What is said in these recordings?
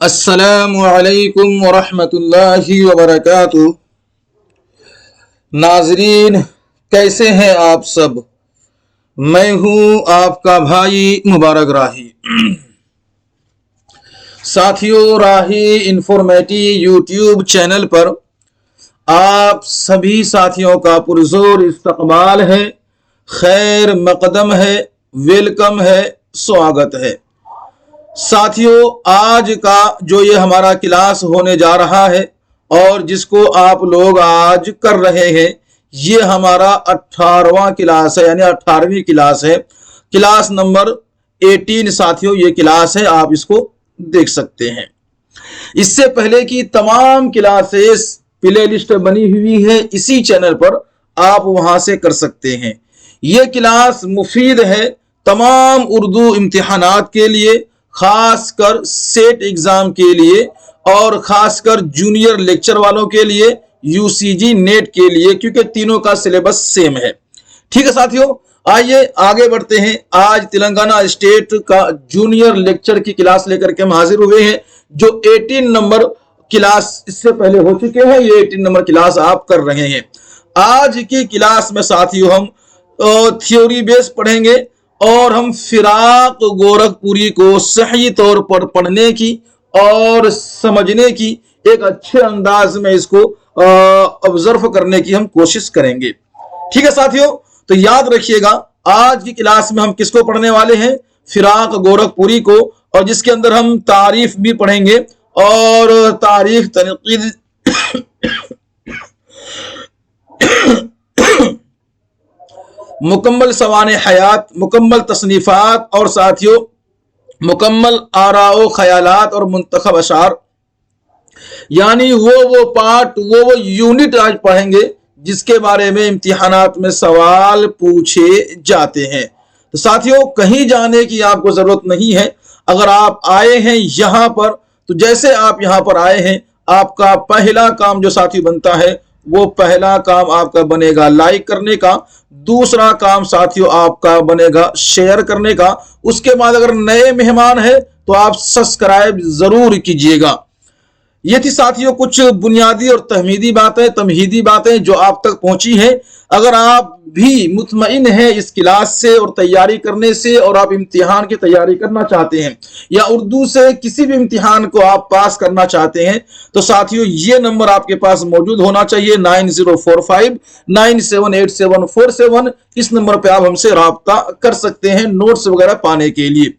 अस्सलामु अलैकुम वरहमतुल्लाहि वबरकातुह। नाजरीन, कैसे हैं आप सब? मैं हूं आपका भाई मुबारक राही। साथियों, राही इंफॉर्मेटिव यूट्यूब चैनल पर आप सभी साथियों का पुरजोर इस्तकबाल है, खैर मकदम है, वेलकम है, स्वागत है। साथियों, आज का जो ये हमारा क्लास होने जा रहा है और जिसको आप लोग आज कर रहे हैं, ये हमारा 18वां क्लास है, यानी 18वीं क्लास है। क्लास नंबर 18 साथियों ये क्लास है, आप इसको देख सकते हैं। इससे पहले की तमाम क्लासेस प्ले लिस्ट बनी हुई है इसी चैनल पर, आप वहां से कर सकते हैं। ये क्लास मुफीद है तमाम उर्दू इम्तिहानात के लिए, खासकर सेट एग्जाम के लिए और खासकर जूनियर लेक्चर वालों के लिए, यूसीजी नेट के लिए, क्योंकि तीनों का सिलेबस सेम है। ठीक है साथियों, आइए आगे बढ़ते हैं। आज तेलंगाना स्टेट का जूनियर लेक्चर की क्लास लेकर के हम हाजिर हुए हैं, जो 18 नंबर क्लास इससे पहले हो चुके हैं। ये 18 नंबर क्लास आप कर रहे हैं। आज की क्लास में साथियों हम थ्योरी बेस पढ़ेंगे और हम फिराक गोरखपुरी को सही तौर पर पढ़ने की और समझने की एक अच्छे अंदाज में इसको ऑब्जर्व करने की हम कोशिश करेंगे। ठीक है साथियों, तो याद रखिएगा आज की क्लास में हम किसको पढ़ने वाले हैं? फिराक गोरखपुरी को, और जिसके अंदर हम तारीफ भी पढ़ेंगे और तारीख तनकीद मुकम्मल सवाने हयात, मुकम्मल तसनीफात और साथियों मुकम्मल आराओ ख्यालात और मुंतखब अशार, यानी वो पार्ट वो यूनिट आज पढ़ेंगे जिसके बारे में इम्तिहानात में सवाल पूछे जाते हैं। तो साथियों, कहीं जाने की आपको जरूरत नहीं है। अगर आप आए हैं यहां पर, तो जैसे आप यहां पर आए हैं, आपका पहला काम जो साथी बनता है, वो पहला काम आपका बनेगा लाइक करने का, दूसरा काम साथियों आपका बनेगा शेयर करने का। उसके बाद अगर नए मेहमान है तो आप सब्सक्राइब जरूर कीजिएगा। ये थी साथियों कुछ बुनियादी और तमहीदी बातें जो आप तक पहुंची हैं। अगर आप भी मुतमईन हैं इस क्लास से और तैयारी करने से, और आप इम्तिहान की तैयारी करना चाहते हैं या उर्दू से किसी भी इम्तिहान को आप पास करना चाहते हैं, तो साथियों ये नंबर आपके पास मौजूद होना चाहिए 9045978747। इस नंबर पे आप हमसे राब्ता कर सकते हैं नोट्स वगैरह पाने के लिए।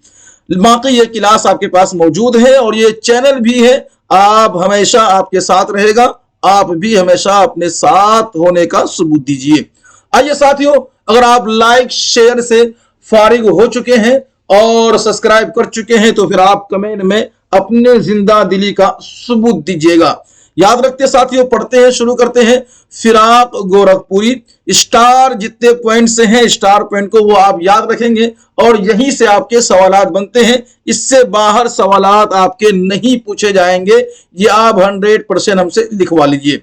बाकी ये क्लास आपके पास मौजूद है और ये चैनल भी है, आप हमेशा आपके साथ रहेगा, आप भी हमेशा अपने साथ होने का सबूत दीजिए। आइए साथियों, अगर आप लाइक शेयर से फारिग हो चुके हैं और सब्सक्राइब कर चुके हैं, तो फिर आप कमेंट में अपने जिंदा दिली का सबूत दीजिएगा। याद रखते साथियों, पढ़ते हैं, शुरू करते हैं। फिराक गोरखपुरी, स्टार जितने पॉइंट्स हैं, स्टार पॉइंट को वो आप याद रखेंगे और यहीं से आपके सवालात बनते हैं। इससे बाहर सवालात आपके नहीं पूछे जाएंगे, ये आप 100% हमसे लिखवा लीजिए।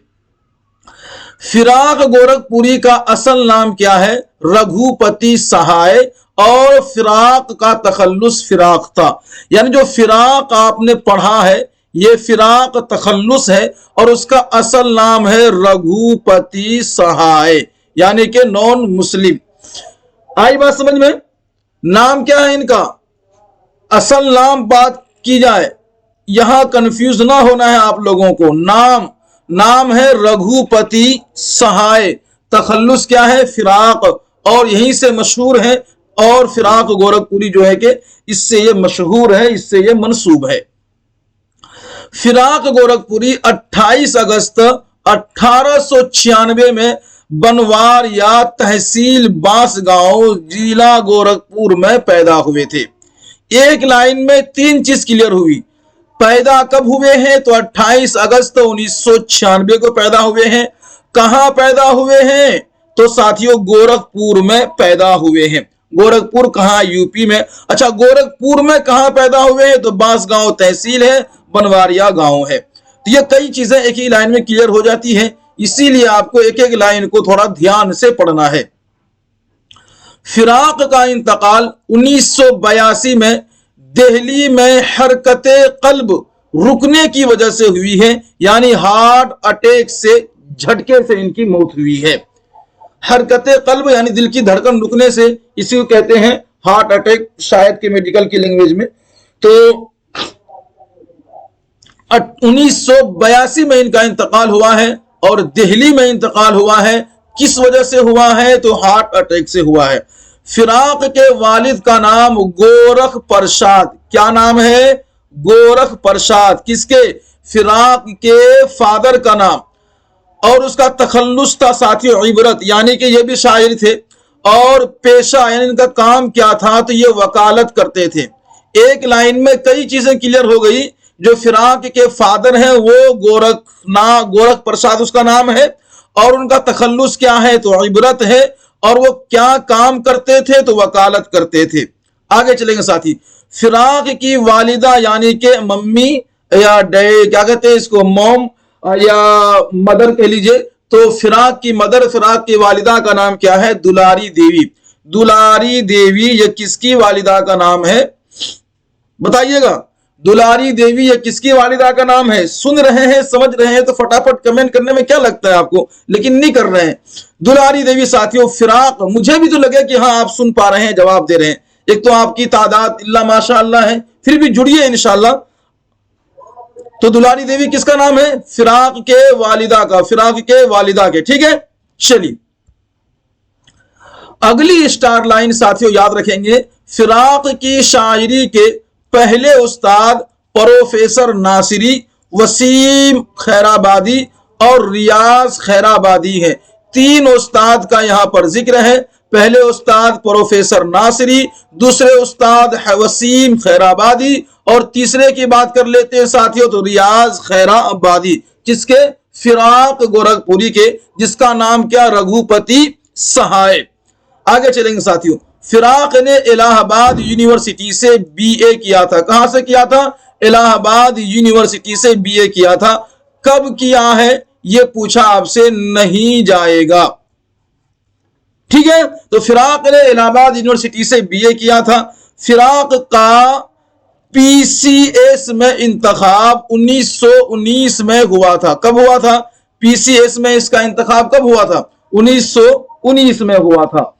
फिराक गोरखपुरी का असल नाम क्या है? रघुपति सहाय, और फिराक का तखल्लुस फिराक था। यानी जो फिराक आपने पढ़ा है ये फिराक तखल्लुस है और उसका असल नाम है रघुपति सहाय, यानी कि नॉन मुस्लिम। आई बात समझ में? नाम क्या है इनका? असल नाम बात की जाए, यहां कंफ्यूज ना होना है आप लोगों को। नाम है रघुपति सहाय, तखल्लुस क्या है? फिराक, और यहीं से मशहूर है। और फिराक गोरखपुरी जो है कि इससे ये मशहूर है, इससे ये मंसूब है। फिराक गोरखपुरी 28 अगस्त 1896 में बनवार या तहसील बांसगांव जिला गोरखपुर में पैदा हुए थे। एक लाइन में 3 चीज क्लियर हुई। पैदा कब हुए हैं? तो 28 अगस्त 1996 को पैदा हुए हैं। कहां पैदा हुए हैं? तो साथियों गोरखपुर में पैदा हुए हैं। गोरखपुर कहां? यूपी में। अच्छा, गोरखपुर में कहां पैदा हुए हैं? तो बांसगांव तहसील है, बनवारिया गांव है। तो ये कई चीजें एक ही लाइन में क्लियर हो जाती है। इसीलिए आपको एक एक लाइन को थोड़ा ध्यान से पढ़ना है। फिराक का इंतकाल 1982 में दिल्ली में हरकते कल्ब रुकने की वजह से हुई है, यानी हार्ट अटैक से, झटके से इनकी मौत हुई है। हरकते कल्ब यानी दिल की धड़कन रुकने से, इसी को कहते हैं हार्ट अटैक शायद के मेडिकल की लैंग्वेज में। तो 1982 में इनका इंतकाल हुआ है और दिल्ली में इंतकाल हुआ है। किस वजह से हुआ है? तो हार्ट अटैक से हुआ है। फिराक के वालिद का नाम गोरख प्रसाद, क्या नाम है? गोरख प्रसाद। किसके? फिराक के फादर का नाम। और उसका तखल्लुस था साथियों इबरत, यानी कि ये भी शायर थे और पेशा यानी इनका काम क्या था? तो ये वकालत करते थे। एक लाइन में कई चीजें क्लियर हो गई। जो फिराक के फादर हैं वो गोरख प्रसाद उसका नाम है और उनका तखल्लुस क्या है? तो इबरत है। और वो क्या काम करते थे? तो वकालत करते थे। आगे चलेंगे साथी। फिराक की वालिदा यानी के मम्मी या क्या कहते हैं इसको, मॉम या मदर कह लीजिए। तो फिराक की मदर, फिराक की वालिदा का नाम क्या है? दुलारी देवी। दुलारी देवी ये किसकी वालिदा का नाम है? बताइएगा। दुलारी देवी ये किसकी वालिदा का नाम है? सुन रहे हैं, समझ रहे हैं तो फटाफट कमेंट करने में क्या लगता है आपको, लेकिन नहीं कर रहे हैं। दुलारी देवी साथियों फिराक, मुझे भी तो लगे कि हाँ आप सुन पा रहे हैं, जवाब दे रहे हैं। एक तो आपकी तादाद इल्ला माशाअल्लाह है, फिर भी जुड़िए इंशाअल्लाह। तो दुलारी देवी किसका नाम है? फिराक के वालिदा का, फिराक के वालिदा के। ठीक है, चलिए अगली स्टार लाइन साथियों याद रखेंगे। फिराक की शायरी के पहले उस्ताद प्रोफेसर नासिरी, वसीम खैराबादी और रियाज खैराबादी हैं। तीन उस्ताद का यहां पर जिक्र है। पहले उस्ताद प्रोफेसर नासिरी, दूसरे उस्ताद वसीम खैराबादी और तीसरे की बात कर लेते हैं साथियों तो रियाज खैराबादी। किसके? फिराक गोरखपुरी के, जिसका नाम क्या? रघुपति सहाय। आगे चलेंगे साथियों। फिराक ने इलाहाबाद यूनिवर्सिटी से बीए किया था। कहां से किया था? इलाहाबाद यूनिवर्सिटी से बीए किया था। कब किया है यह पूछा आपसे नहीं जाएगा। ठीक है, तो फिराक ने इलाहाबाद यूनिवर्सिटी से बीए किया था। फिराक का पीसीएस में इंतखाब 1919 में हुआ था। कब हुआ था? पीसीएस में इसका इंतखाब कब हुआ था? 1919 में हुआ था।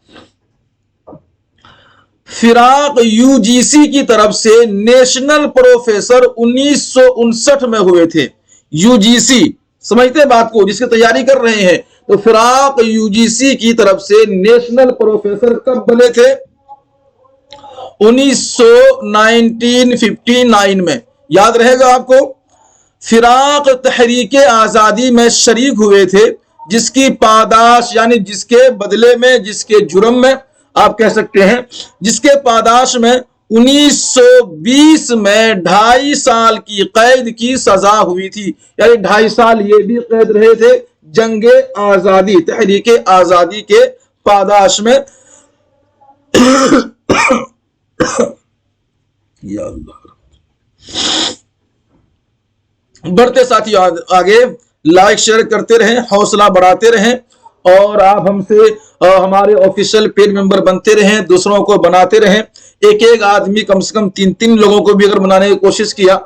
फिराक यूजीसी की तरफ से नेशनल प्रोफेसर 1959 में हुए थे। यूजीसी समझते हैं बात को, जिसकी तैयारी कर रहे हैं। तो फिराक यूजीसी की तरफ से नेशनल प्रोफेसर कब बने थे? 1959 में। याद रहेगा आपको। फिराक तहरीके आजादी में शरीक हुए थे, जिसकी पादाश यानी जिसके बदले में, जिसके जुर्म में आप कह सकते हैं, जिसके पादाश में 1920 में 2.5 साल की कैद की सजा हुई थी। यानी 2.5 साल ये भी कैद रहे थे जंगे आजादी, तहरीके आजादी के पादाश में। बढ़ते साथियों आगे, लाइक शेयर करते रहें, हौसला बढ़ाते रहें और आप हमसे हमारे ऑफिशियल पेज मेंबर बनते रहें, दूसरों को बनाते रहें। एक एक आदमी कम से कम 3-3 लोगों को भी अगर बनाने की कोशिश किया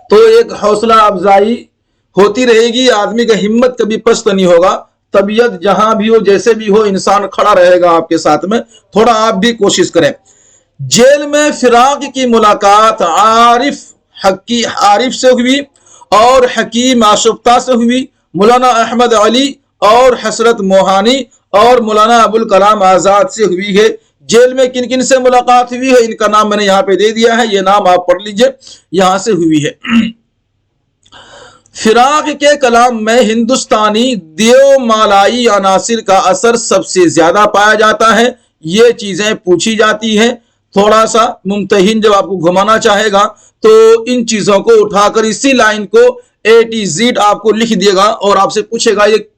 तो एक हौसला अफजाई होती रहेगी। आदमी का हिम्मत कभी पस्त नहीं होगा। तबीयत जहां भी हो, जैसे भी हो, इंसान खड़ा रहेगा आपके साथ में। थोड़ा आप भी कोशिश करें। जेल में फिराक की मुलाकात आरिफ से हुई और हकीम आशुफ्ता से हुई, मौलाना अहमद अली और हसरत मोहानी और मौलाना अबुल कलाम आजाद से हुई है। जेल में किन किन से मुलाकात हुई है इनका नाम मैंने यहां पे दे दिया है, ये नाम आप पढ़ लीजिए, यहां से हुई है। फिराक के कलाम में हिंदुस्तानी देवमालाई अनासिर का असर सबसे ज्यादा पाया जाता है। ये चीजें पूछी जाती हैं। थोड़ा सा मुमतहिन जब आपको घुमाना चाहेगा तो इन चीजों को उठाकर इसी लाइन को A to Z आपको लिख दिएगा और आपसे पूछेगा ये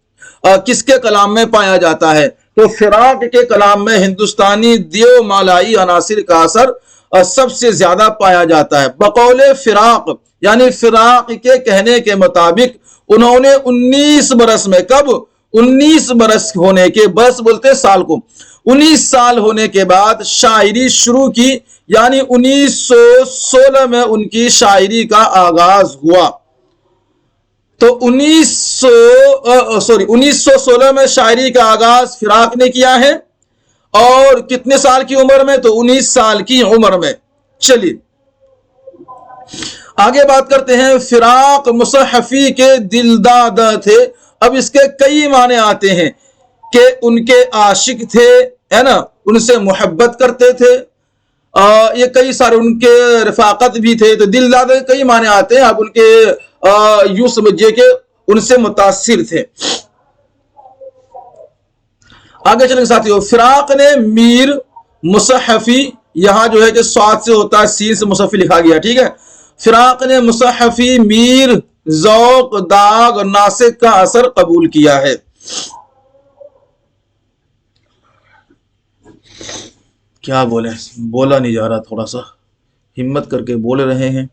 किसके कलाम में पाया जाता है। तो फिराक के कलाम में हिंदुस्तानी देवमालाई अनासिर का असर सबसे ज्यादा पाया जाता है। बकौले फिराक यानी फिराक के कहने के मुताबिक उन्होंने 19 बरस में, कब? 19 बरस होने के, बरस बोलते साल को, 19 साल होने के बाद शायरी शुरू की, यानी 1916 में उनकी शायरी का आगाज हुआ। तो 1916 में शायरी का आगाज फिराक ने किया है, और कितने साल की उम्र में? तो 19 साल की उम्र में। चलिए आगे बात करते हैं। फिराक मुसहफी के दिलदाद थे। अब इसके कई माने आते हैं कि उनके आशिक थे, है ना, उनसे मोहब्बत करते थे, ये कई सारे उनके रफाकत भी थे। तो दिलदाद के कई माने आते हैं। अब उनके यूं समझिए कि उनसे मुतासिर थे। आगे चलेंगे साथियों। फिराक ने मीर मुसहफी, यहां जो है कि स्वाद से होता है, सीन से मुसहफी लिखा गया, ठीक है। फिराक ने मुसहफी, मीर, ज़ौक़, दाग, नासिक का असर कबूल किया है। क्या बोले, बोला नहीं जा रहा, थोड़ा सा हिम्मत करके बोल रहे हैं।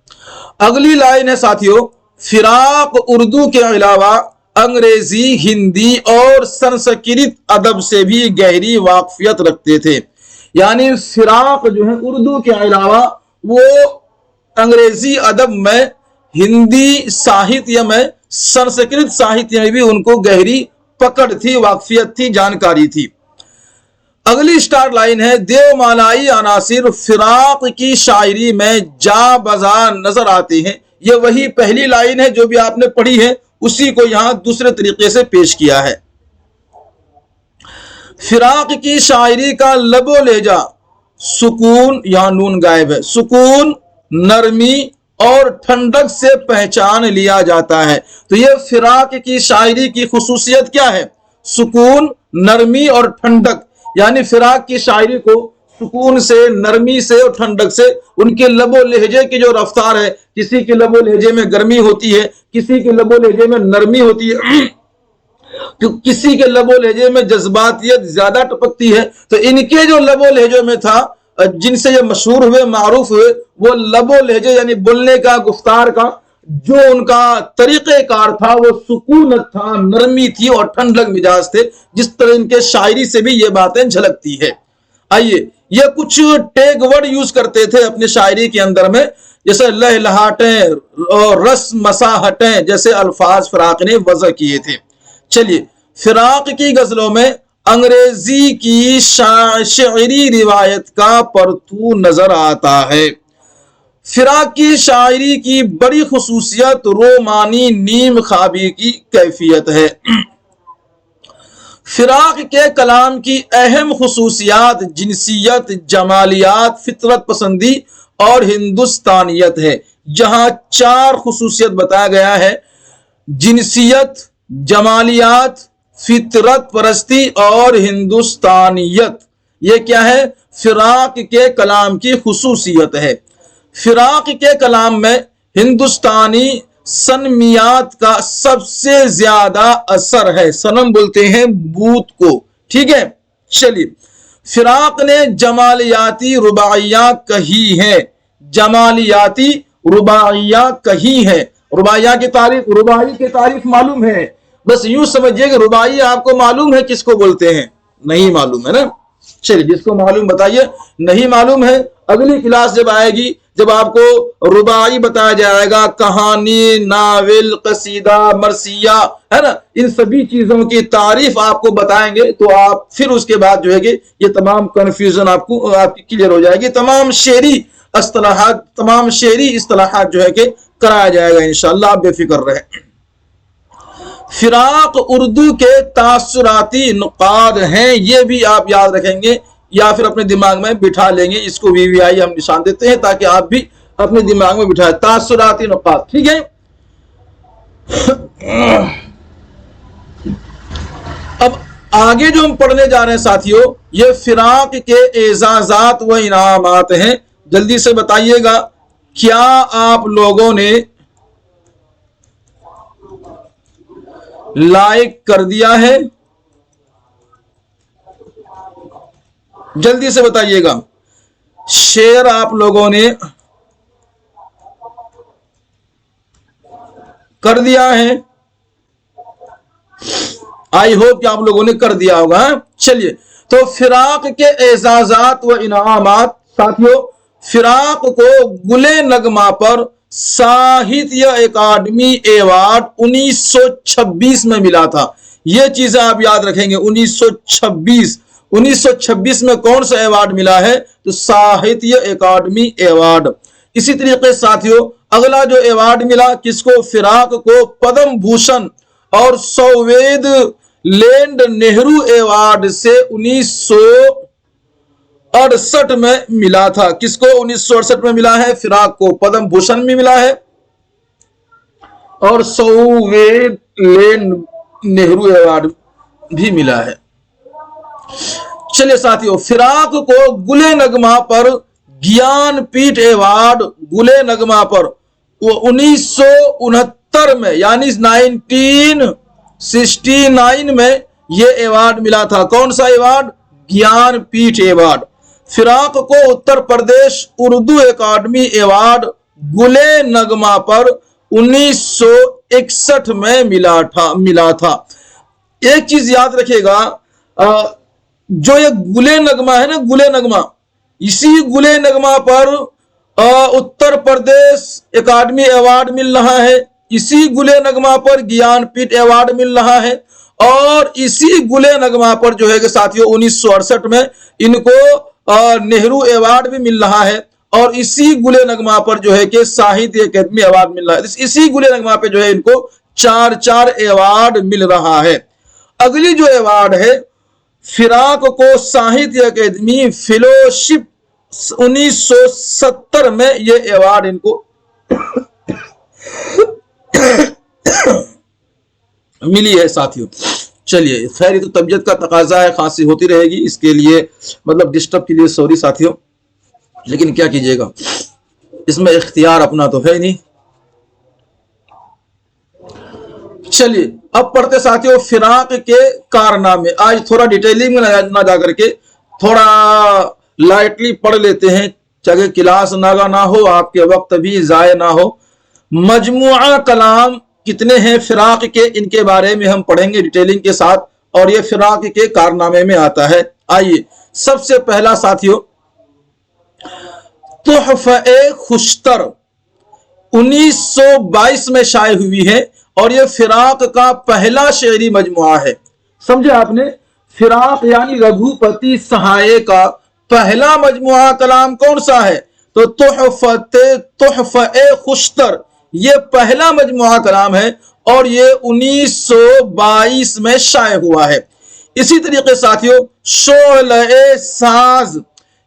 अगली लाइन है साथियों। फिराक उर्दू के अलावा अंग्रेजी, हिंदी और संस्कृत अदब से भी गहरी वाकफियत रखते थे। यानी फिराक जो है उर्दू के अलावा वो अंग्रेजी अदब में, हिंदी साहित्य में, संस्कृत साहित्य में भी उनको गहरी पकड़ थी, वाकफियत थी, जानकारी थी। अगली स्टार लाइन है। देवमालाई अनासिर फिराक की शायरी में जा बजा नजर आते हैं। ये वही पहली लाइन है जो भी आपने पढ़ी है, उसी को यहां दूसरे तरीके से पेश किया है। फिराक की शायरी का लबो लेजा, सुकून, यहां नून गायब है, सुकून, नरमी और ठंडक से पहचान लिया जाता है। तो ये फिराक की शायरी की खुसूसियत क्या है? सुकून, नरमी और ठंडक। यानी फिराक की शायरी को सुकून से, नरमी से और ठंडक से, उनके लबो लहजे की जो रफ्तार है, किसी के लबो लहजे में गर्मी होती है, किसी के लबो लहजे में नरमी होती है, तो किसी के लबो लहजे में जज्बातियत ज्यादा टपकती है। तो इनके जो लबो लहजों में था, जिनसे ये मशहूर हुए, मारूफ हुए, वो लबो लहजे यानी बोलने का, गुफ्तार का जो उनका तरीक़ेकार था वो सुकून था, नरमी थी और ठंडक मिजाज थे। जिस तरह इनके शायरी से भी ये बातें झलकती है। आइए, ये कुछ टैग वर्ड यूज करते थे अपनी शायरी के अंदर में, जैसे लहलहाटें और रस मसाहटें जैसे अल्फाज फिराक ने वज़ा किए थे। चलिए, फिराक की गजलों में अंग्रेजी की शायरी रिवायत का परतू नजर आता है। फिराक की शायरी की बड़ी खुसूसियत रोमानी नीम ख्वाबी की कैफियत है। फिराक के कलाम की अहम खुसूसियात जिनसियत, जमालियात, फितरत पसंदी और हिंदुस्तानियत है। जहां 4 खुसूसियत बताया गया है, जिनसियत, जमालियात, फितरत परस्ती और हिंदुस्तानियत। ये क्या है? फिराक के कलाम की खुसूसियत है। फिराक के कलाम में हिंदुस्तानी सनमियात का सबसे ज्यादा असर है। सनम बोलते हैं बूत को, ठीक है। चलिए, फिराक ने जमालियाती रुबाइयां कही हैं, जमालियाती रुबाइयां कही हैं। रुबाइया की तारीफ, रुबाई की तारीफ मालूम है, बस यूं समझिए कि रुबाई आपको मालूम है किसको बोलते हैं? नहीं मालूम है ना। चलिए, जिसको मालूम बताइए। नहीं मालूम है, अगली क्लास जब आएगी, जब आपको रुबाई बताया जाएगा, कहानी, नावल, कसीदा, मरसिया, है ना, इन सभी चीजों की तारीफ आपको बताएंगे, तो आप फिर उसके बाद जो है कि ये तमाम कंफ्यूजन आपकी क्लियर हो जाएगी। तमाम शेरी इस्तिलाहात, तमाम शेरी इस्तिलाहात जो है कि कराया जाएगा इंशाअल्लाह, आप बेफिक्र रहे। फिराक उर्दू के तासुराती नुकाद हैं, ये भी आप याद रखेंगे या फिर अपने दिमाग में बिठा लेंगे। इसको VVI हम निशान देते हैं ताकि आप भी अपने दिमाग में बिठाए, तासुराती नुकात, ठीक है। अब आगे जो हम पढ़ने जा रहे हैं साथियों, ये फिराक के एजाजात व इनामात हैं। जल्दी से बताइएगा, क्या आप लोगों ने लाइक कर दिया है? जल्दी से बताइएगा। शेयर आप लोगों ने कर दिया है? آئی ہوپ کہ آپ لوگوں نے کر دیا ہوگا. چلیے تو فراق کے اعزازات و انعامات ساتھیوں، فراق کو گلے نغمہ پر ساہتیہ اکیڈمی ایوارڈ 1926 میں ملا تھا. یہ چیزیں آپ یاد رکھیں گے. 1926 میں کون سا ایوارڈ ملا ہے؟ تو ساہتیہ اکیڈمی ایوارڈ. اسی طریقے ساتھیوں اگلا جو ایوارڈ ملا کس کو؟ فراق کو پدم بھوشن اور سووید لینڈ نہرو ایوارڈ سے 1968 میں ملا تھا. کس کو 1968 میں ملا ہے؟ فراق کو پدم بھوشن بھی ملا ہے اور سووید لینڈ نہرو ایوارڈ بھی ملا ہے. چلیے ساتھیوں، فراق کو گلے نغمہ پر گیان پیٹھ ایوارڈ گلے نغمہ پر 1969 میں یعنی 1969 میں یہ ایوارڈ ملا تھا. کون سا ایوارڈ؟ گیان پیٹھ ایوارڈ. فراق کو اتر پردیش اردو اکیڈمی ایوارڈ گلے نغمہ پر 1961 میں ملا تھا. ایک چیز یاد رکھیے گا، جو یہ گلے نغمہ ہے نا، گلے نغمہ، اسی گلے نغمہ پر اتر پردیش اکیڈمی ایوارڈ مل رہا ہے، اسی گلے نغمہ پر گیان پیٹھ ایوارڈ مل رہا ہے، اور اسی گلے نغمہ پر جو ہے کہ ساتھیوں 1968 میں ان کو نہرو ایوارڈ بھی مل رہا ہے، اور اسی گلے نغمہ پر جو ہے کہ ساہتیہ اکیڈمی ایوارڈ مل رہا ہے. اسی گلے نغمہ پہ جو ہے ان کو 4 ایوارڈ مل رہا ہے. اگلی جو ایوارڈ ہے فراق کو ساہتیہ اکیڈمی فیلوشپ 1970 میں یہ ایوارڈ ان کو ملی ہے ساتھیوں. چلیے خیر، تو طبیعت کا تقاضا ہے، خاصی ہوتی رہے گی، اس کے لیے مطلب ڈسٹرب کے لیے سوری ساتھیوں، لیکن کیا کیجیے گا، اس میں اختیار اپنا تو ہے نہیں. چلیے اب پڑھتے ساتھیوں فراق کے کارنامے. آج تھوڑا ڈیٹیلنگ میں نہ جا کر کے تھوڑا لائٹلی پڑھ لیتے ہیں، چاہے کلاس ناگا نہ ہو، آپ کے وقت بھی ضائع نہ ہو. مجموعہ کلام کتنے ہیں فراق کے، ان کے بارے میں ہم پڑھیں گے ڈیٹیلنگ کے ساتھ، اور یہ فراق کے کارنامے میں آتا ہے. آئیے سب سے پہلا ساتھیوں تحفہ خوشتر 1922 میں شائع ہوئی ہے، اور یہ فراق کا پہلا شعری مجموعہ ہے. سمجھے آپ نے؟ فراق یعنی رگھوپتی سہائے کا پہلا مجموعہ کلام کون سا ہے؟ تو تحفہ خوشتر یہ پہلا مجموعہ کلام ہے، اور یہ 1922 میں شائع ہوا ہے. اسی طریقے ساتھیوں شعلہ ساز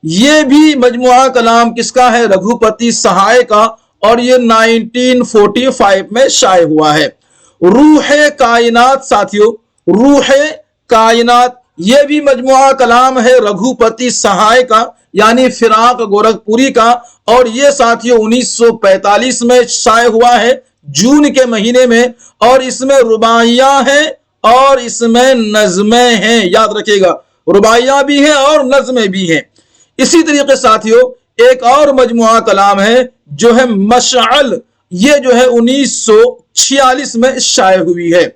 یہ بھی مجموعہ کلام کس کا ہے؟ رگھوپتی سہائے کا، اور یہ 1945 میں شائع ہوا ہے. روح کائنات ساتھیوں، روح کائنات یہ بھی مجموعہ کلام ہے رگھوپتی سہائے کا یعنی فراق گورکھپوری کا، اور یہ ساتھیوں 1945 میں شائع ہوا ہے جون کے مہینے میں، اور اس میں رباعیاں ہیں اور اس میں نظمیں ہیں. یاد رکھیے گا، رباعیاں بھی ہیں اور نظمیں بھی ہیں. اسی طریقے ساتھیوں ایک اور مجموعہ کلام ہے جو ہے مشعل، یہ جو ہے 1946 میں شائع ہوئی ہے.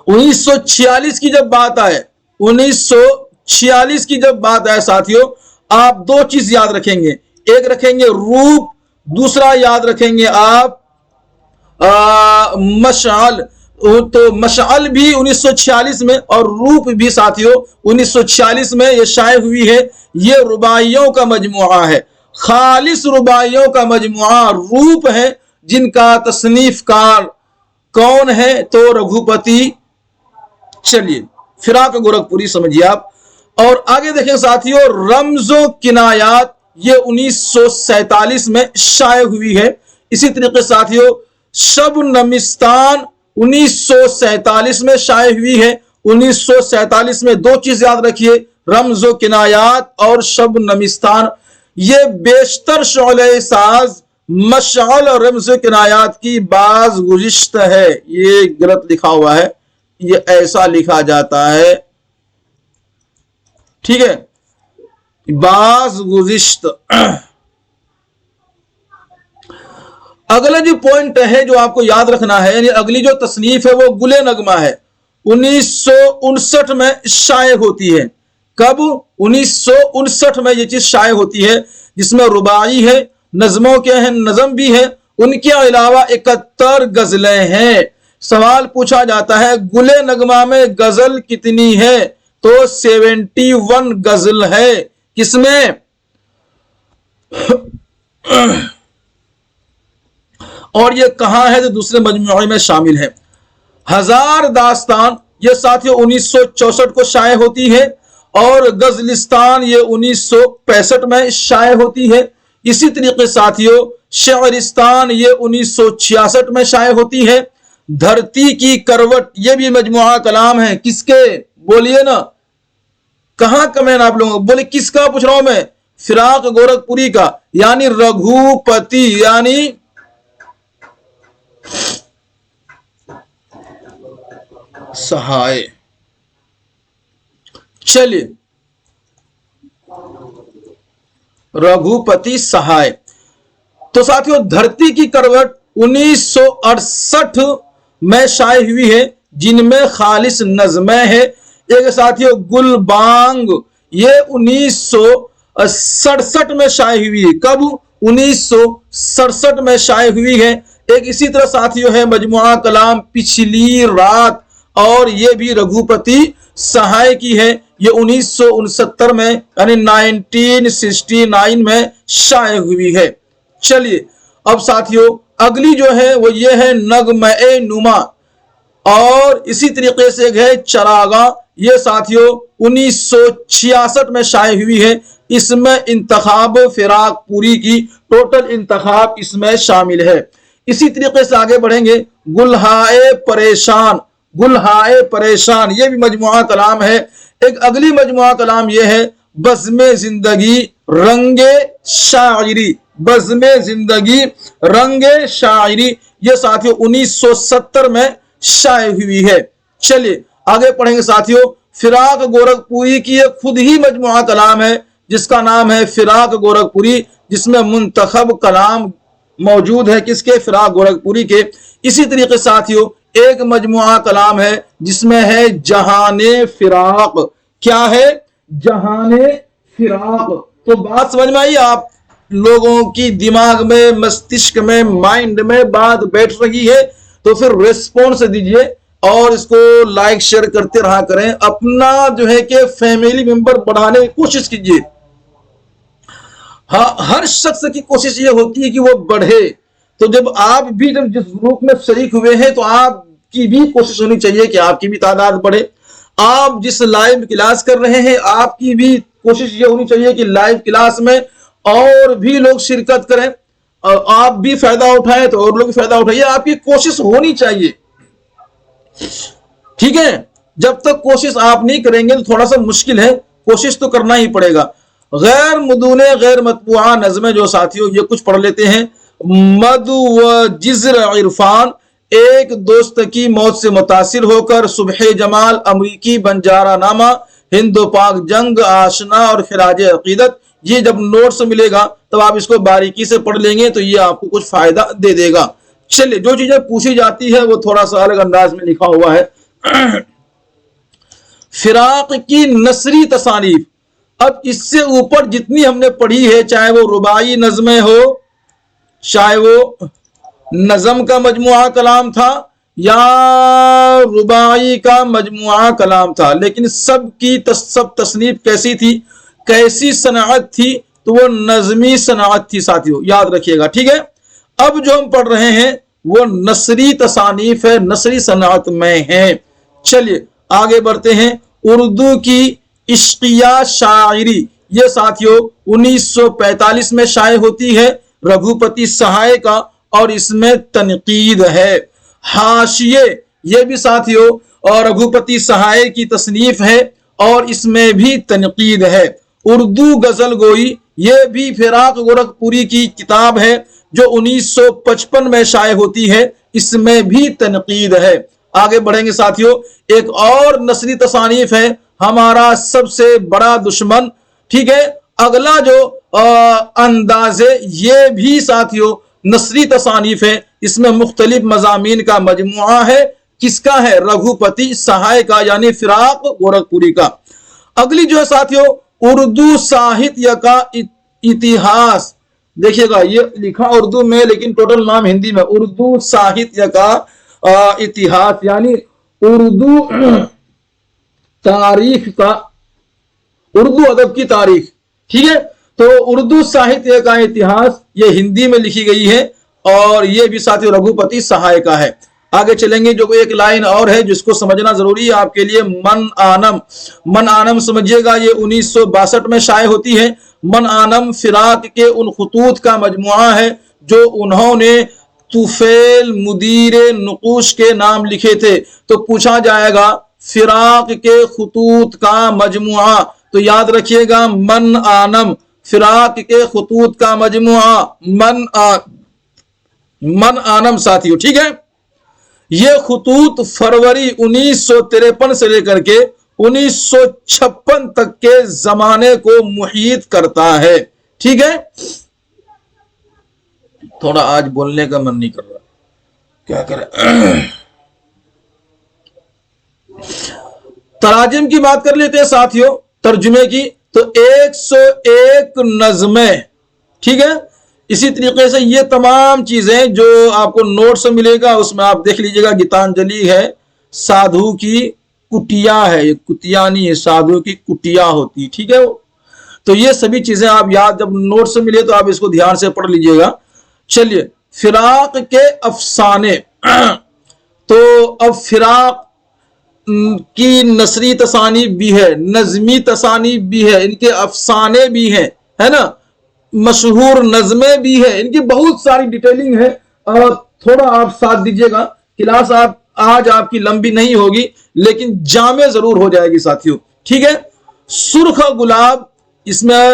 1946 کی جب بات آئے 1946 کی جب بات آئے ساتھیوں، آپ دو چیز یاد رکھیں گے، ایک رکھیں گے روپ، دوسرا یاد رکھیں گے آپ مشعل. تو مشعل بھی 1946 میں اور روپ بھی ساتھیوں 1946 میں یہ شائع ہوئی ہے. یہ رباعیوں کا مجموعہ ہے، خالص رباعیوں کا مجموعہ روپ ہے، جن کا تصنیف کار کون ہے؟ تو رگھوپتی. چلیے فراق گورکھپوری سمجھیے آپ. اور آگے دیکھیں ساتھیوں رمز و کنایات یہ 1947 میں شائع ہوئی ہے. اسی طریقے ساتھیوں شب نمستان 1947 میں شائع ہوئی ہے. 1947 میں دو چیز یاد رکھیے، رمز و کنایات اور شب نمستان. یہ بیشتر شعلہ ساز مشعل اور رمز و کنایات کی باز گزشت ہے. یہ غلط لکھا ہوا ہے، یہ ایسا لکھا جاتا ہے، ٹھیک ہے، باز گزشت. اگلا جو پوائنٹ ہے جو آپ کو یاد رکھنا ہے، یعنی اگلی جو تصنیف ہے وہ گلے نغمہ ہے. 1959 में शाये होती है। कब? 1959 में ये चीज शाये होती है, जिसमें रुबाई है, नज़मों के हैं, नज़म भी है, उनके अलावा 71 गजलें हैं। सवाल पूछा जाता है गुले नगमा में गजल कितनी है, तो 71 गजल है। किसमें? और ये कहां है? तो दूसरे मजमूए में शामिल है। हजार दास्तान ये साथियों 1964 को शाये होती है, और गजलिस्तान ये 1965 में शाये होती है। इसी तरीके साथियों शेरिस्तान ये 1966 में शाये होती है। धरती की करवट ये भी मजमुआ कलाम है। किसके? बोलिए ना, कहां कमेंट आप लोगों? बोले किसका पूछ रहा हूं मैं? फिराक गोरखपुरी का, यानी रघुपति यानी सहाय। चलिए, रघुपति सहाय। तो साथियों धरती की करवट 1968 में शाये हुई है, जिनमें खालिस नज़में है। एक साथियों गुलबांग ये 1967 में शाये हुई है। कब? 1967 में शाये हुई है। एक इसी तरह साथियों है मजमुआ कलाम पिछली रात, और ये भी रघुपति सहाय की है। ये 1969 में यानी 1969 में शाये हुई है। चलिए अब साथियों अगली जो है वो ये है नगमे नुमा, और इसी तरीके से है चरागा। ये साथियों 1966 में शाये हुई है। इसमें इंतखाब फिराक पूरी की टोटल इंतखाब इसमें शामिल है। इसी तरीके से आगे बढ़ेंगे। गुलहाए परेशान, गुलहाए परेशान ये भी मजमुआ कलाम है। एक अगली मजमुआ कलाम ये है बज़्मे जिंदगी रंगे शायरी, बज़्मे जिंदगी रंगे शायरी। ये साथियों 1970 में शाये हुई है। चलिए आगे पढ़ेंगे साथियों। फिराक गोरखपुरी की एक खुद ही मजमुआ कलाम है, जिसका नाम है फिराक गोरखपुरी, जिसमें मुंतखब कलाम मौजूद है। किसके? फिराक गोरखपुरी के। इसी तरीके साथियों एक मजमुआ कलाम है जिसमें है जहाने फिराक। क्या है? जहाने फिराक। तो बात समझ में आई आप लोगों की? दिमाग में, मस्तिष्क में, माइंड में बात बैठ रही है? तो फिर रेस्पॉन्स दीजिए और इसको लाइक शेयर करते रहा करें। अपना जो है कि फैमिली मेंबर बढ़ाने की कोशिश कीजिए। हाँ, हर शख्स की कोशिश ये होती है कि वो बढ़े। तो जब आप भी जब जिस ग्रुप में शरीक हुए हैं तो आपकी भी कोशिश होनी चाहिए कि आपकी भी तादाद बढ़े। आप जिस लाइव क्लास कर रहे हैं आपकी भी कोशिश ये होनी चाहिए कि लाइव क्लास में और भी लोग शिरकत करें, और आप भी फायदा उठाएं तो और लोग भी फायदा उठाइए। आपकी कोशिश होनी चाहिए, ठीक है? जब तक कोशिश आप नहीं करेंगे तो थोड़ा सा मुश्किल है। कोशिश तो करना ही पड़ेगा। गैर मुदूने गैर मतबूआ नज़में जो साथियों ये कुछ पढ़ लेते हैं। मदु व जिज्र इरफान, एक दोस्त की मौत से मुतासिर होकर, सुबह जमाल, अमरीकी बंजारा नामा, हिंदो पाक जंग, आशना और खिराज अकीदत। ये जब नोट्स मिलेगा तब आप इसको बारीकी से पढ़ लेंगे तो ये आपको कुछ फायदा दे देगा। चलिए, जो चीजें पूछी जाती है वो थोड़ा सा अलग अंदाज में लिखा हुआ है। फिराक की नसरी तसानीफ। अब इससे ऊपर जितनी हमने पढ़ी है, चाहे वो रुबाई नज़में हो, चाहे वो नज़म का मजमुआ कलाम था या रुबाई का मजमुआ कलाम था, लेकिन सब की सब तसनीफ कैसी थी, कैसी सनाअत थी? तो वो नज़मी सनाअत थी साथियों, याद रखिएगा, ठीक है? अब जो हम पढ़ रहे हैं वो नसरी तसानीफ है, नसरी सनाअत में है। चलिए आगे बढ़ते हैं। उर्दू की इश्किया शायरी, ये साथियों 1945 में शाये होती है, रघुपति सहाय का, और इसमें तनकीद है। हाशिये, ये भी साथियों और रघुपति सहाय की तसनीफ है और इसमें भी तनकीद है। उर्दू गजल गोई, ये भी फिराक गोरखपुरी की किताब है जो 1955 में शाये होती है, इसमें भी तनकीद है। आगे बढ़ेंगे साथियों। एक और नसरी तसानीफ है, हमारा सबसे बड़ा दुश्मन, ठीक है? अगला जो अंदाजे, ये भी साथियों नसरी तसानीफ है, इसमें मुख्तलिफ मजामीन का मजमुआ है, किसका है? रघुपति सहाय का, यानी फिराक गोरखपुरी का। अगली जो है साथियों, उर्दू साहित्य का इतिहास। देखिएगा ये लिखा उर्दू में लेकिन टोटल नाम हिंदी में, उर्दू साहित्य का इतिहास, यानी उर्दू तारीख का, उर्दू अदब की तारीख। ठीक है, तो उर्दू साहित्य का इतिहास ये हिंदी में लिखी गई है और ये भी साथियों रघुपति सहाय का है। आगे चलेंगे, जो एक लाइन और है जिसको समझना जरूरी है आपके लिए, मन आनम। मन आनम समझिएगा, ये 1962 में शाये होती है। मन आनम फिराक के उन खुतूत का मजमुआ है जो उन्होंने तुफेल मुदीर नुकूश के नाम लिखे थे। तो पूछा जाएगा फिराक के खुतूत का मजमुआ, तो याद रखिएगा मन आनम, फिराक के खुतूत का मजमुआ मन आनम साथियों। ठीक है, ये खुतूत फरवरी 1953 से लेकर के 1956 तक के जमाने को मुहीत करता है। ठीक है, थोड़ा आज बोलने का मन नहीं कर रहा, क्या करें। तराजिम की बात कर लेते हैं साथियों, तर्जुमे की। तो 101 नज़में, ठीक है। इसी तरीके से ये तमाम चीजें जो आपको नोट्स मिलेगा उसमें आप देख लीजिएगा। गीतांजलि है, साधु की कुटिया है, ये कुटिया नहीं है, साधु की कुटिया होती। ठीक है, तो ये सभी चीजें आप याद, जब नोट्स मिले तो आप इसको ध्यान से पढ़ लीजिएगा। चलिए, फिराक के अफसाने। तो अब फिराक की नसरी तसानीफ भी है, नज़मी तसानीफ भी है, इनके अफसाने भी हैं, है ना, मशहूर नज़में भी है, इनकी बहुत सारी डिटेलिंग है। और थोड़ा आप साथ दीजिएगा, क्लास आप आज आपकी लंबी नहीं होगी लेकिन जामे जरूर हो जाएगी साथियों। ठीक है, सुर्ख गुलाब, इसमें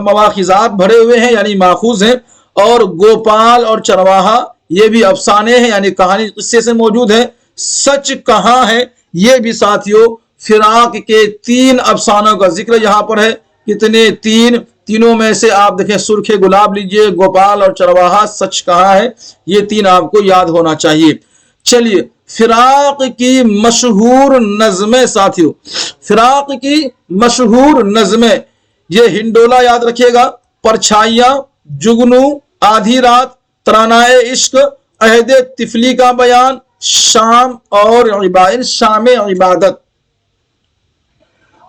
मवाखिजात भरे हुए हैं यानी माखूज हैं। और गोपाल और चरवाहा ये भी अफसाने हैं यानी कहानी किस्से से मौजूद है। सच कहाँ है, ये भी साथियों फिराक के 3 अफसानों का जिक्र यहां पर है। कितने? 3। तीनों में से आप देखें, सुर्खे गुलाब लीजिए, गोपाल और चरवाहा, सच कहा है, ये 3 आपको याद होना चाहिए। चलिए, फिराक की मशहूर नज़में साथियों, फिराक की मशहूर नज़में, ये हिंडोला याद रखिएगा, परछाइयां, जुगनू, आधी रात, तरानाए इश्क, अहदे तिफली का बयान, शाम और शाम इबादत।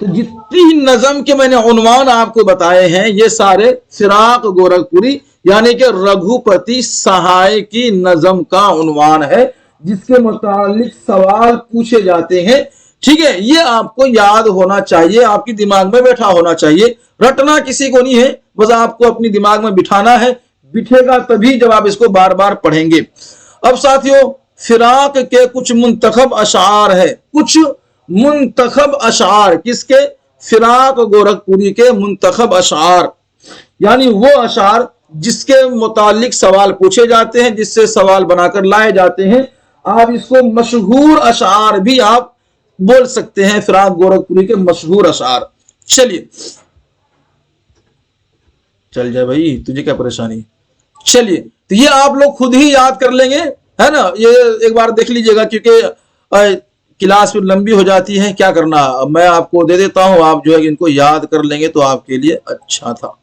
तो जितनी नज़म के मैंने उन्वान आपको बताए हैं ये सारे फिराक गोरखपुरी यानी कि रघुपति सहाय की नज़म का उन्वान है जिसके मुतालिक सवाल पूछे जाते हैं। ठीक है, ये आपको याद होना चाहिए, आपकी दिमाग में बैठा होना चाहिए। रटना किसी को नहीं है, बस आपको अपनी दिमाग में बिठाना है। बिठेगा तभी जब आप इसको बार बार पढ़ेंगे। अब साथियों, फिराक के कुछ मुंतखब अशार है, कुछ मुंतखब अशार, किसके? फिराक गोरखपुरी के मुंतखब अशार, यानी वो अशार जिसके मुतालिक सवाल पूछे जाते हैं, जिससे सवाल बनाकर लाए जाते हैं। आप इसको मशहूर अशार भी आप बोल सकते हैं, फिराक गोरखपुरी के मशहूर अशार। चलिए, चल जाए भाई, तुझे क्या परेशानी। चलिए, तो ये आप लोग खुद ही याद कर लेंगे, है ना। ये एक बार देख लीजिएगा क्योंकि क्लास फिर लंबी हो जाती है। क्या करना, मैं आपको दे देता हूं, आप जो है इनको याद कर लेंगे तो आपके लिए अच्छा था।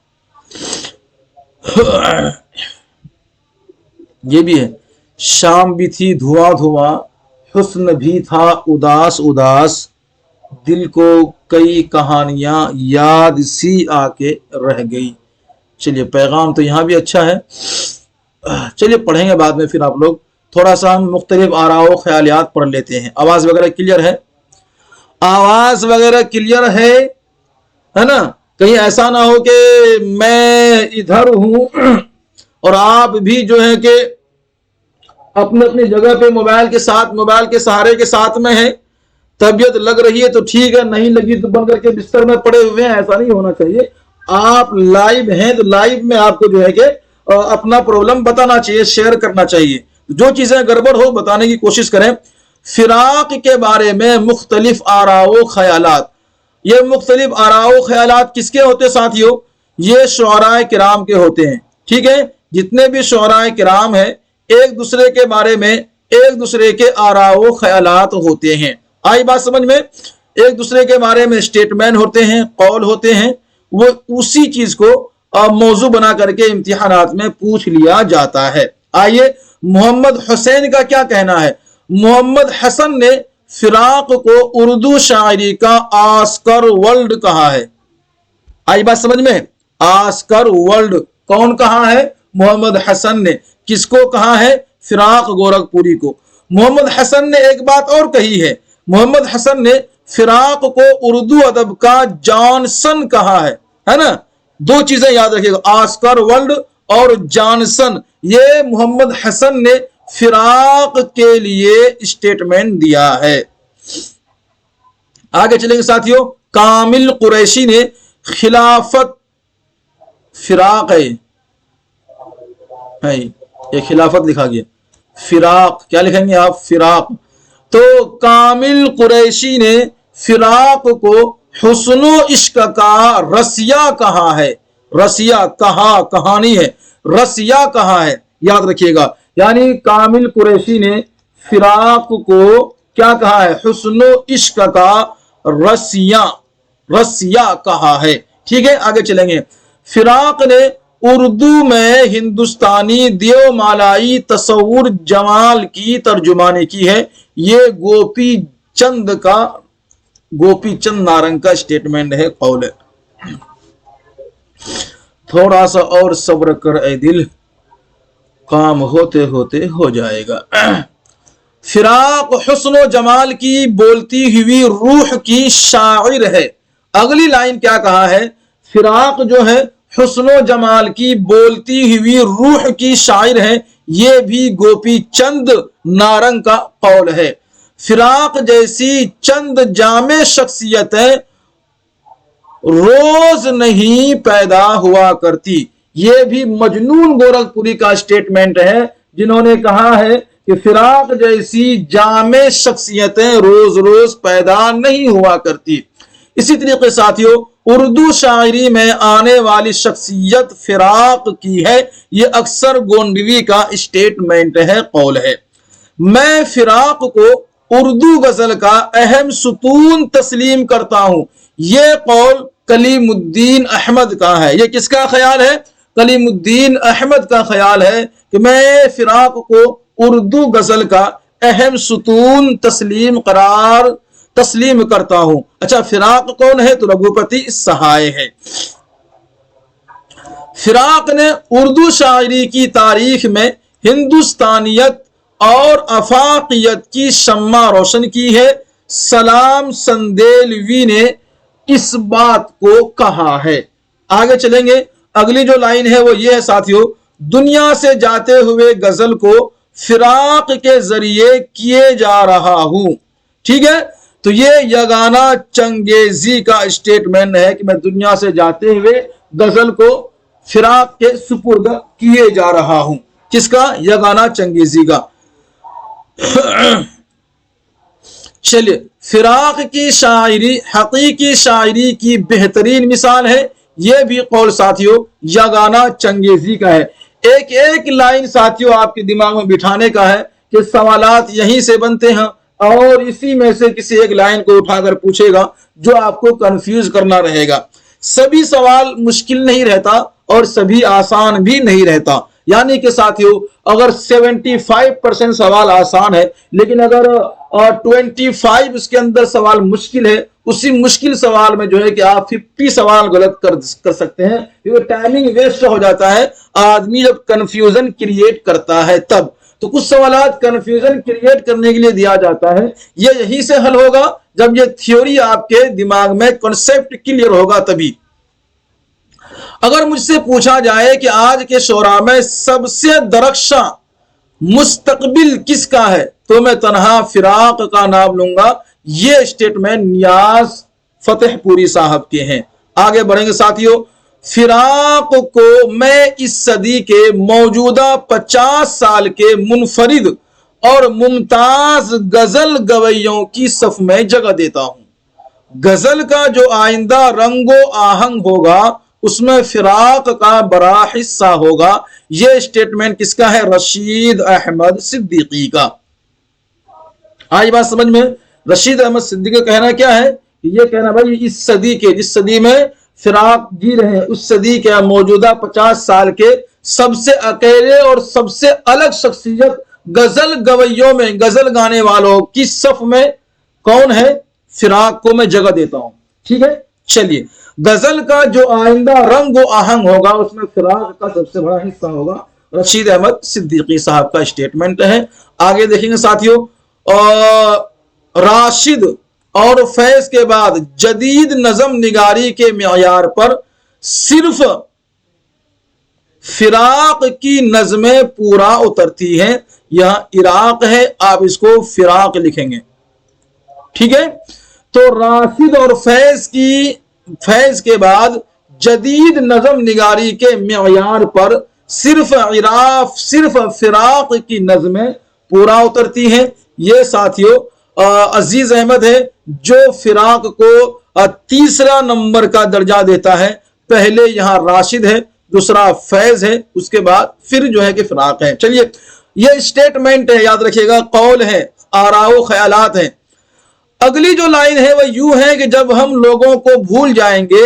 ये भी है, शाम भी थी धुआं धुआं, हुस्न भी था उदास उदास, दिल को कई कहानियां याद सी आके रह गई। चलिए, पैगाम तो यहां भी अच्छा है। चलिए पढ़ेंगे बाद में, फिर आप लोग थोड़ा सा हम मुख्तलिफ आराओ ख्यालियात पढ़ लेते हैं। आवाज वगैरह क्लियर है? आवाज वगैरह क्लियर है ना। कहीं ऐसा ना हो कि मैं इधर हूं और आप भी जो है कि अपने अपनी जगह पे मोबाइल के सहारे के साथ में है। तबीयत लग रही है तो ठीक है, नहीं लगी तो बंद करके बिस्तर में पड़े हुए हैं, ऐसा नहीं होना चाहिए। आप लाइव हैं तो लाइव में आपको जो है कि अपना प्रॉब्लम बताना चाहिए, शेयर करना चाहिए। जो चीजें गड़बड़ हो बताने की कोशिश करें। फिराक के बारे में मुख्तलिफ आराओ ख्यालात, ये मुख्तलिफ आराओ ख्यालात किसके होते साथियों? ये शुअराए किराम के होते हैं। ठीक है, जितने भी शुअराए किराम हैं एक दूसरे के बारे में एक दूसरे के आराओ ख्यालात होते हैं। आई बात समझ में? एक दूसरे के बारे में स्टेटमेंट होते हैं, कौल होते हैं, वो उसी चीज को मौजू बना करके इम्तिहानात में पूछ लिया जाता है। आइए मोहम्मद हुसैन का क्या कहना है। मोहम्मद हसन ने फिराक को उर्दू शायरी का ऑस्कर वर्ल्ड कहा है। आई बात समझ में? ऑस्कर वर्ल्ड कौन कहा है? मोहम्मद हसन ने। किसको कहा है? फिराक गोरखपुरी को। मोहम्मद हसन ने एक बात और कही है, मोहम्मद हसन ने फिराक को उर्दू अदब का जॉनसन कहा है ना। दो चीजें याद रखिएगा, ऑस्कर वर्ल्ड और जॉनसन। ये मोहम्मद हसन ने फिराक के लिए स्टेटमेंट दिया है। आगे चलेंगे साथियों। कामिल कुरैशी ने खिलाफत, फिराक है ये खिलाफत लिखा गया, फिराक क्या लिखेंगे आप? फिराक। तो कामिल कुरैशी ने फिराक को हुस्नो इश्क का रसिया कहा है। रसिया कहा, कहानी है, रसिया कहा है, याद रखिएगा। यानी कामिल कुरैशी ने फिराक को क्या कहा है? हुस्नो इश्क का रसिया, रसिया कहा है। ठीक है, आगे चलेंगे। फिराक ने उर्दू में हिंदुस्तानी देवमालाई तस्वुर जमाल की तर्जुमानी की है। ये गोपी चंद नारंग का स्टेटमेंट है, कौल है। थोड़ा सा और सब्र कर ए दिल, काम होते होते हो जाएगा। फिराक हुस्न जमाल की बोलती हुई रूह की शायर है। अगली लाइन क्या कहा है? फिराक जो है हुस्नो जमाल की बोलती हुई रूह की शायर है। ये भी गोपी चंद नारंग का कौल है। फिराक जैसी चंद जामे शख्सियतें रोज नहीं पैदा हुआ करती। ये भी मजनून गोरखपुरी का स्टेटमेंट है, जिन्होंने कहा है कि फिराक जैसी जामे शख्सियतें रोज रोज पैदा नहीं हुआ करती। इसी तरीके साथियों, उर्दू शायरी में आने वाली शख्सियत फिराक की है। ये अक्सर गोंडवी का स्टेटमेंट है, कौल है। मैं फिराक को उर्दू गजल का अहम सुतून तस्लीम करता हूं। ये कौल कलीमुद्दीन अहमद का है। ये किसका ख्याल है? कलीमुद्दीन अहमद का ख्याल है कि मैं फिराक को उर्दू गजल का अहम सुतून तस्लीम करता हूं। अच्छा, फिराक कौन है? तो रघुपति सहाय है। फिराक ने उर्दू शायरी की तारीख में हिंदुस्तानियत और अफाकियत की शम्मा रोशन की है। सलाम संदेलवी ने इस बात को कहा है। आगे चलेंगे। अगली जो लाइन है वो ये है साथियों, दुनिया से जाते हुए गजल को फिराक के जरिए किए जा रहा हूं। ठीक है, तो ये यगाना चंगेजी का स्टेटमेंट है कि मैं दुनिया से जाते हुए गजल को फिराक के सुपुर्द किए जा रहा हूं। किसका? यगाना चंगेजी का। चलिए, फिराक की शायरी हकीकी शायरी की बेहतरीन मिसाल है। यह भी कौल साथियों यगाना चंगेजी का है। एक एक लाइन साथियों आपके दिमाग में बिठाने का है कि सवालात यहीं से बनते हैं और इसी में से किसी एक लाइन को उठाकर पूछेगा जो आपको कंफ्यूज करना रहेगा। सभी सवाल मुश्किल नहीं रहता और सभी आसान भी नहीं रहता। यानी कि साथियों अगर 75% सवाल आसान है, लेकिन अगर 25 उसके अंदर सवाल मुश्किल है, उसी मुश्किल सवाल में जो है कि आप 50 सवाल गलत कर सकते हैं। ये टाइमिंग वेस्ट हो जाता है आदमी जब कंफ्यूजन क्रिएट करता है तब। तो कुछ सवालात कंफ्यूजन क्रिएट करने के लिए दिया जाता है। ये यहीं से हल होगा जब ये थ्योरी आपके दिमाग में कॉन्सेप्ट क्लियर होगा तभी। अगर मुझसे पूछा जाए कि आज के शोरा में सबसे दरख्शा मुस्तकबिल किसका है, तो मैं तन्हा फिराक का नाम लूंगा। ये स्टेटमेंट नियाज फतेहपुरी साहब के हैं। आगे बढ़ेंगे साथियों। फिराक को मैं इस सदी के मौजूदा 50 साल के मुनफरिद और मुमताज गजल गवैयों की सफ में जगह देता हूं। गजल का जो आइंदा रंगो आहंग होगा उसमें फिराक का बड़ा हिस्सा होगा। यह स्टेटमेंट किसका है? रशीद अहमद सिद्दीकी का। आज बात समझ में? रशीद अहमद सिद्दीकी का कहना क्या है? ये कहना भाई इस सदी के, जिस सदी में फिराक जी रहे हैं, उस सदी के मौजूदा 50 साल के सबसे अकेले और सबसे अलग शख्सियत गजल गवैयों में, गजल गाने वालों की सफ में कौन है? फिराक को मैं जगह देता हूं। ठीक है, चलिए, गजल का जो आइंदा रंग व आहंग होगा उसमें फिराक का सबसे बड़ा हिस्सा होगा। रशीद अहमद सिद्दीकी साहब का स्टेटमेंट है। आगे देखेंगे साथियों, राशिद और फैज के बाद जदीद नज़म निगारी के मियार पर सिर्फ फिराक की नज़में पूरा उतरती हैं। यह इराक है, आप इसको फिराक लिखेंगे। ठीक है, तो राशिद और फैज के बाद जदीद नज़म निगारी के मियार पर सिर्फ फिराक की नज़में पूरा उतरती हैं। ये साथियों अजीज अहमद है जो फिराक को तीसरा नंबर का दर्जा देता है। पहले यहां राशिद है, दूसरा फैज है, उसके बाद फिर जो है कि फिराक है। चलिए, ये स्टेटमेंट है, याद रखिएगा, कौल है, आराओ ख्यालात है। अगली जो लाइन है वह यूं है कि जब हम लोगों को भूल जाएंगे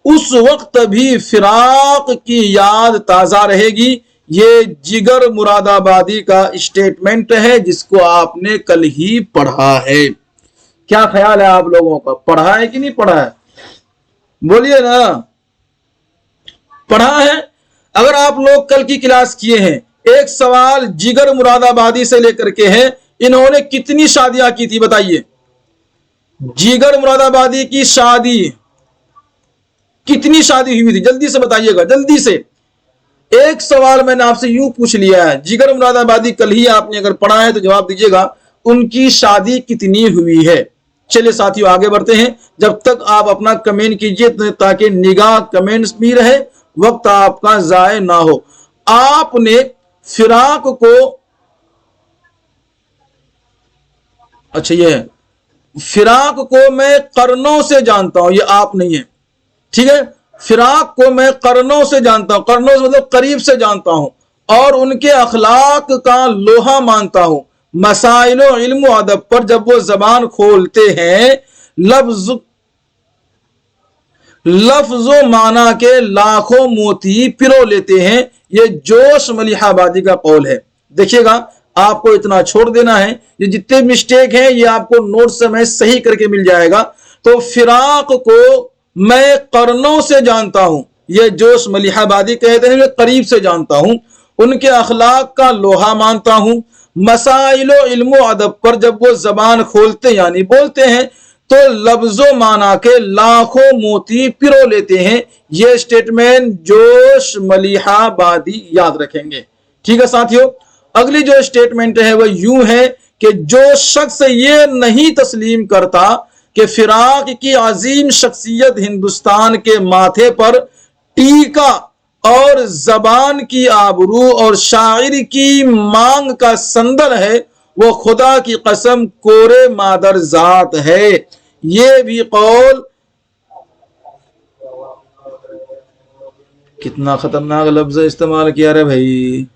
उस वक्त भी फिराक की याद ताजा रहेगी। ये जिगर मुरादाबादी का स्टेटमेंट है जिसको आपने कल ही पढ़ा है। क्या ख्याल है आप लोगों का? पढ़ा है कि नहीं पढ़ा है? बोलिए ना, पढ़ा है? अगर आप लोग कल की क्लास किए हैं, एक सवाल जिगर मुरादाबादी से लेकर के है, इन्होंने कितनी शादियां की थी बताइए? जिगर मुरादाबादी की शादी, कितनी शादी हुई थी? जल्दी से बताइएगा, जल्दी से। एक सवाल मैंने आपसे यूं पूछ लिया है, जिगर मुरादाबादी कल ही आपने अगर पढ़ा है तो जवाब दीजिएगा, उनकी शादी कितनी हुई है? चलिए साथियों आगे बढ़ते हैं। जब तक आप अपना कमेंट कीजिए ताकि निगाह कमेंट्स भी रहे, वक्त आपका जाया ना हो। आपने फिराक को, अच्छा ये है, फिराक को मैं करनों से जानता हूं, ये आप नहीं है। ठीक है, फिराक को मैं करनों से जानता हूं, करनों से मतलब करीब से जानता हूं, और उनके अखलाक का लोहा मानता हूं। मसाइल इल्म अदब पर जब वो जबान खोलते हैं, लफ्ज़ो माना के लाखों मोती पिरो लेते हैं। ये जोश मलिहाबादी का कौल है। देखिएगा, आपको इतना छोड़ देना है, ये जितने मिस्टेक हैं ये आपको नोट से मैं सही करके मिल जाएगा। तो फिराक को मैं करनों से जानता हूं, ये जोश मलिहाबादी कहते हैं, मैं करीब से जानता हूं। उनके अखलाक का लोहा मानता हूं। मसाइलो इल्मो अदब पर जब वो जबान खोलते यानी बोलते हैं तो लफ्जो माना के लाखों मोती पिरो लेते हैं। ये स्टेटमेंट जोश मलिहाबादी याद रखेंगे। ठीक है साथियों, अगली जो स्टेटमेंट है वह यूं है कि जो शख्स ये नहीं तस्लीम करता कि फिराक की अजीम शख्सियत हिंदुस्तान के माथे पर टीका और जबान की आबरू और शायर की मांग का संदल है, वो खुदा की कसम कोरे मादर जात है। ये भी कौल, कितना खतरनाक लफ्ज इस्तेमाल किया रे भाई,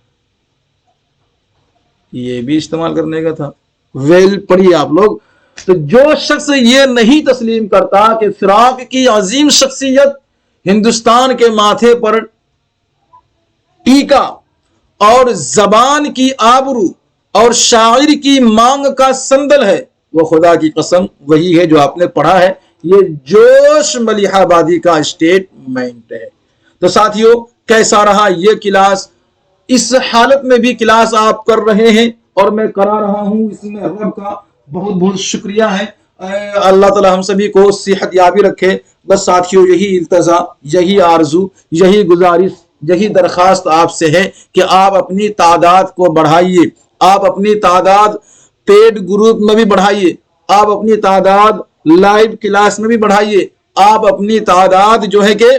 ये भी इस्तेमाल करने का था। वेल पढ़िए आप लोग। तो जो शख्स ये नहीं तस्लीम करता कि फिराक की अजीम शख्सियत हिंदुस्तान के माथे पर टीका और जबान की आबरू और शायर की मांग का संदल है, वो खुदा की कसम वही है जो आपने पढ़ा है। ये जोश मलिहाबादी का स्टेटमेंट है। तो साथियों कैसा रहा ये क्लास? इस हालत में भी क्लास आप कर रहे हैं और मैं करा रहा हूं, इसमें रब का बहुत बहुत शुक्रिया है। अल्लाह ताला हम सभी को सेहत याबी रखे। बस साथियों यही इल्तजा, यही आरजू, यही गुजारिश, यही दरखास्त आपसे है कि आप अपनी तादाद को बढ़ाइए, आप अपनी तादाद पेड ग्रुप में भी बढ़ाइए, आप अपनी तादाद लाइव क्लास में भी बढ़ाइए, आप अपनी तादाद जो है कि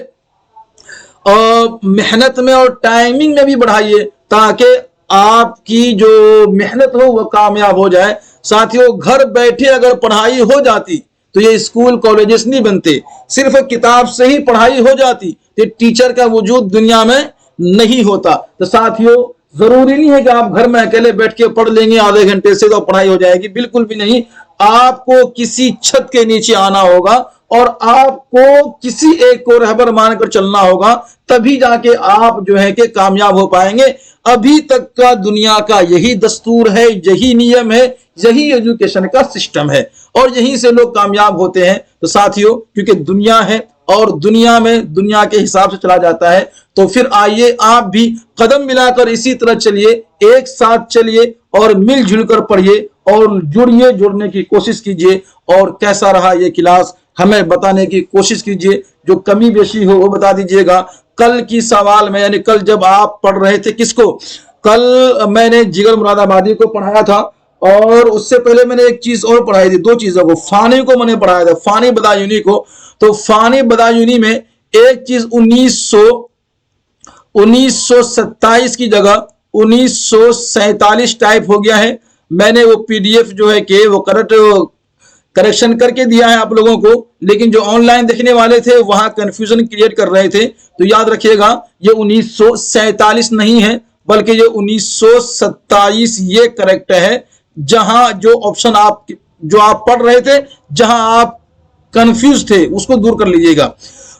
मेहनत में और टाइमिंग में भी बढ़ाइए ताकि आपकी जो मेहनत हो वह कामयाब हो जाए। साथियों घर बैठे अगर पढ़ाई हो जाती तो ये स्कूल कॉलेजेस नहीं बनते, सिर्फ किताब से ही पढ़ाई हो जाती तो टीचर का वजूद दुनिया में नहीं होता। तो साथियों जरूरी नहीं है कि आप घर में अकेले बैठ के पढ़ लेंगे आधे घंटे से तो पढ़ाई हो जाएगी, बिल्कुल भी नहीं। आपको किसी छत के नीचे आना होगा और आपको किसी एक को रहबर मानकर चलना होगा, तभी जाके आप जो है कि कामयाब हो पाएंगे। अभी तक का दुनिया का यही दस्तूर है, यही नियम है, यही एजुकेशन का सिस्टम है और यहीं से लोग कामयाब होते हैं। तो साथियों, क्योंकि दुनिया है और दुनिया में दुनिया के हिसाब से चला जाता है, तो फिर आइए आप भी कदम मिलाकर इसी तरह चलिए, एक साथ चलिए और मिलजुल कर पढ़िए और जुड़िए, जुड़ने की कोशिश कीजिए। और कैसा रहा ये क्लास हमें बताने की कोशिश कीजिए, जो कमी बेशी हो वो बता दीजिएगा। कल की सवाल में, यानी कल जब आप पढ़ रहे थे किसको, कल मैंने जिगर मुरादाबादी को पढ़ाया था और उससे पहले मैंने एक चीज और पढ़ाई थी, दो चीजों को, फानी को मैंने पढ़ाया था, फानी बदायूनी को। तो फानी बदायूनी में एक चीज 1927 की जगह 1947 टाइप हो गया है। मैंने वो पीडीएफ जो है कि वो करेक्शन करके दिया है आप लोगों को, लेकिन जो ऑनलाइन देखने वाले थे वहां कंफ्यूजन क्रिएट कर रहे थे। तो याद रखिएगा, ये 1947 नहीं है बल्कि ये 1927 ये करेक्ट है। जहां जो ऑप्शन आप जो आप पढ़ रहे थे, जहां आप कंफ्यूज थे, उसको दूर कर लीजिएगा।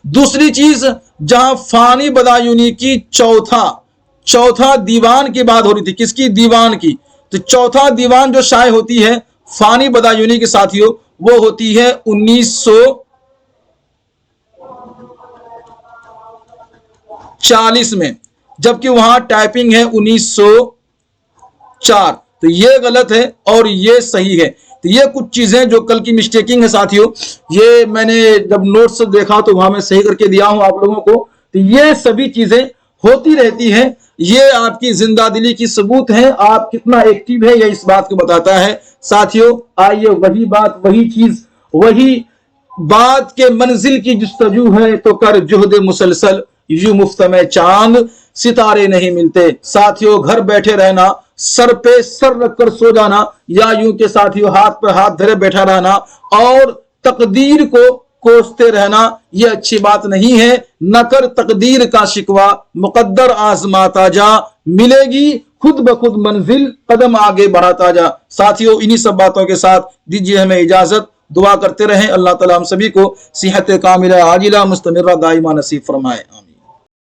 दूसरी चीज, जहां फानी बदायूनी की चौथा दीवान की बात हो रही थी, किसकी, दीवान की, तो चौथा दीवान जो शाये होती है फानी बदायूनी के साथियों, वो होती है 1940 में, जबकि वहां टाइपिंग है 1904। तो ये गलत है और ये सही है। तो ये कुछ चीजें जो कल की मिस्टेकिंग है साथियों, ये मैंने जब नोट्स देखा तो वहां मैं सही करके दिया हूं आप लोगों को। तो ये सभी चीजें होती रहती हैं, ये आपकी जिंदा दिली की सबूत है, आप कितना एक्टिव है ये इस बात को बताता है। साथियों, आइए वही बात, वही चीज, वही बात के मंजिल की जुस्तजू है तो कर जुहद मुसलसल, यूं मुफ्त में चांद सितारे नहीं मिलते। साथियों, घर बैठे रहना, सर पे सर रखकर सो जाना, या यूं के साथियों हाथ पर हाथ धरे बैठा रहना और तकदीर को कोसते रहना, ये अच्छी बात नहीं है। न कर तकदीर का शिकवा, मुकद्दर आजमाता जा, मिलेगी खुद ब खुद मंजिल, कदम आगे बढ़ाता जा। साथियों, इन्हीं सब बातों के साथ दीजिए हमें इजाजत। दुआ करते रहें, अल्लाह ताला हम सभी को सेहत कामिला आजिला मुस्तमिर्रा दाइमा नसीब फरमाए। आमीन।